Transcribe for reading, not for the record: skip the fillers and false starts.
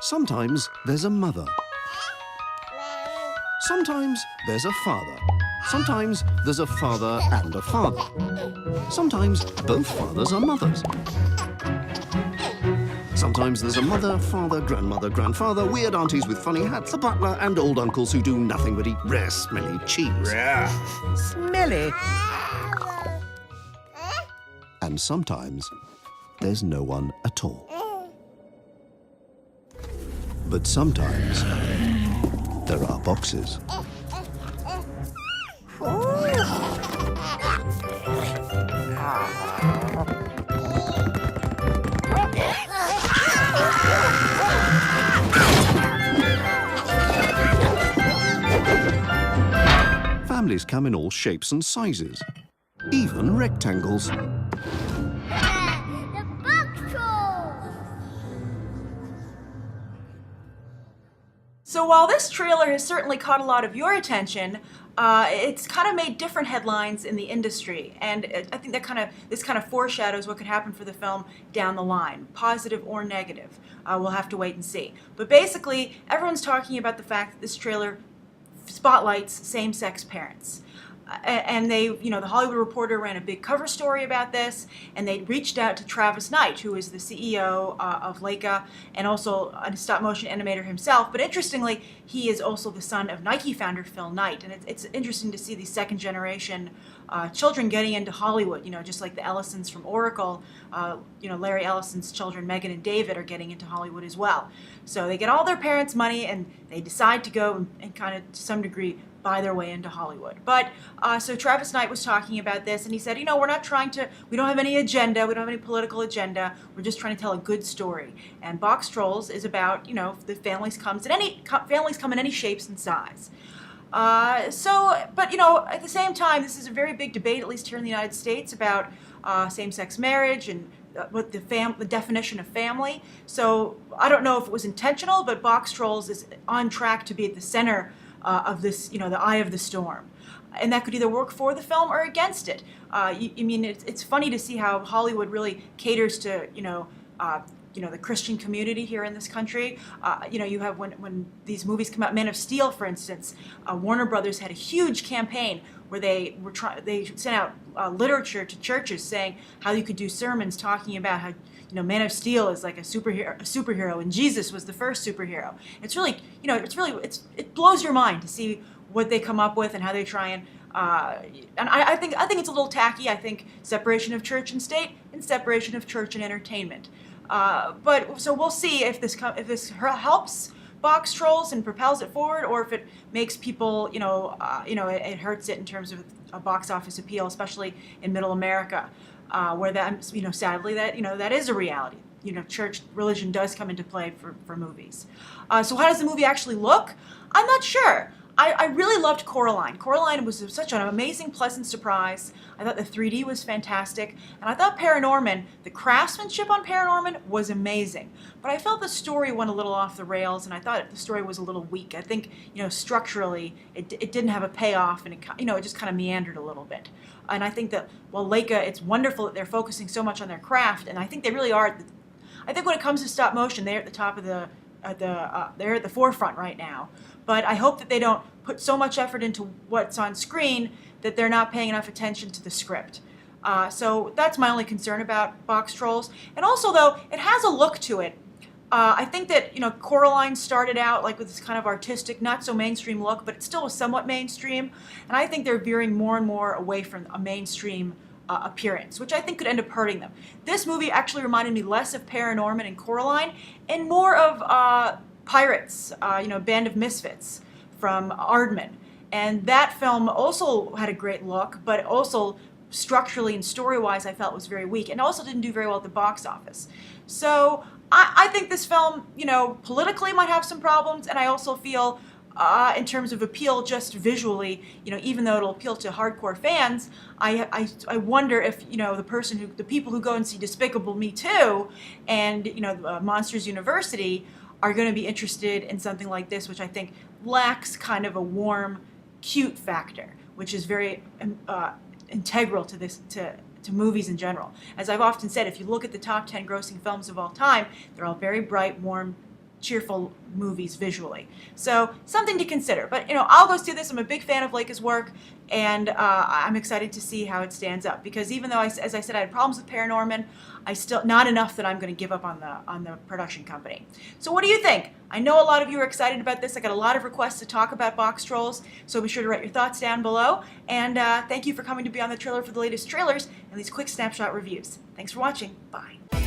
Sometimes there's a mother. Sometimes there's a father. Sometimes there's a father and a father. Sometimes both fathers are mothers. Sometimes there's a mother, father, grandmother, grandfather, weird aunties with funny hats, a butler, and old uncles who do nothing but eat rare, smelly cheese. Rare. Smelly. And sometimes there's no one at all. But sometimes there are boxes. Families come in all shapes and sizes, even rectangles. The Boxtrolls! So while this trailer has certainly caught a lot of your attention, it's kind of made different headlines in the industry, and I think that this kind of foreshadows what could happen for the film down the line, positive or negative. We'll have to wait and see. But basically, everyone's talking about the fact that this trailer spotlights same-sex parents. And they, the Hollywood Reporter ran a big cover story about this, and they reached out to Travis Knight, who is the CEO of Leica and also a stop-motion animator himself. But interestingly, he is also the son of Nike founder Phil Knight, and it's interesting to see these second-generation children getting into Hollywood. Just like the Ellisons from Oracle, Larry Ellison's children, Megan and David, are getting into Hollywood as well. So they get all their parents' money, and they decide to go and kind of, to some degree, buy their way into Hollywood. But so Travis Knight was talking about this, and he said, we don't have any agenda, we don't have any political agenda, we're just trying to tell a good story. And Boxtrolls is about, the families come in any shapes and size. But at the same time, this is a very big debate, at least here in the United States, about same-sex marriage and what the definition of family. So I don't know if it was intentional, but Boxtrolls is on track to be at the center of this, the eye of the storm. And that could either work for the film or against it. It's funny to see how Hollywood really caters to, the Christian community here in this country. You have when these movies come out, Man of Steel, for instance, Warner Brothers had a huge campaign where they sent out literature to churches saying how you could do sermons talking about how Man of Steel is like a superhero, and Jesus was the first superhero. It's really, it blows your mind to see what they come up with and how they try and I think it's a little tacky. I think separation of church and state and separation of church and entertainment. But so we'll see if this helps Boxtrolls and propels it forward, or if it makes people, it hurts it in terms of a box office appeal, especially in Middle America. Where that, sadly, that is a reality. Church, religion does come into play for movies. So how does the movie actually look? I'm not sure. I really loved Coraline. Coraline was such an amazing, pleasant surprise. I thought the 3D was fantastic. And I thought Paranorman, the craftsmanship on Paranorman was amazing. But I felt the story went a little off the rails, and I thought the story was a little weak. I think, structurally, it didn't have a payoff, and it just kind of meandered a little bit. And I think that, Leica, it's wonderful that they're focusing so much on their craft, and I think they really are. I think when it comes to stop motion, they're at the top of they're at the forefront right now. But I hope that they don't put so much effort into what's on screen that they're not paying enough attention to the script. So that's my only concern about Boxtrolls. And also, though, it has a look to it. I think that, Coraline started out like with this kind of artistic, not so mainstream look, but it still was somewhat mainstream. And I think they're veering more and more away from a mainstream appearance, which I think could end up hurting them. This movie actually reminded me less of Paranorman and Coraline and more of Pirates, Band of Misfits from Aardman. And that film also had a great look, but also structurally and story-wise I felt was very weak, and also didn't do very well at the box office. So I think this film, politically might have some problems, and I also feel in terms of appeal just visually, even though it'll appeal to hardcore fans, I wonder if, the people who go and see Despicable Me 2 and, Monsters University are going to be interested in something like this, which I think lacks kind of a warm, cute factor, which is very integral to to movies in general. As I've often said, if you look at the top 10 grossing films of all time, they're all very bright, warm, cheerful movies visually. So something to consider. But I'll go see this. I'm a big fan of Leica's work, and I'm excited to see how it stands up. Because even though, as I said, I had problems with Paranorman, I still not enough that I'm going to give up on the production company. So what do you think? I know a lot of you are excited about this. I got a lot of requests to talk about Boxtrolls, so be sure to write your thoughts down below. And thank you for coming to be on the trailer for the latest trailers and these quick snapshot reviews. Thanks for watching. Bye.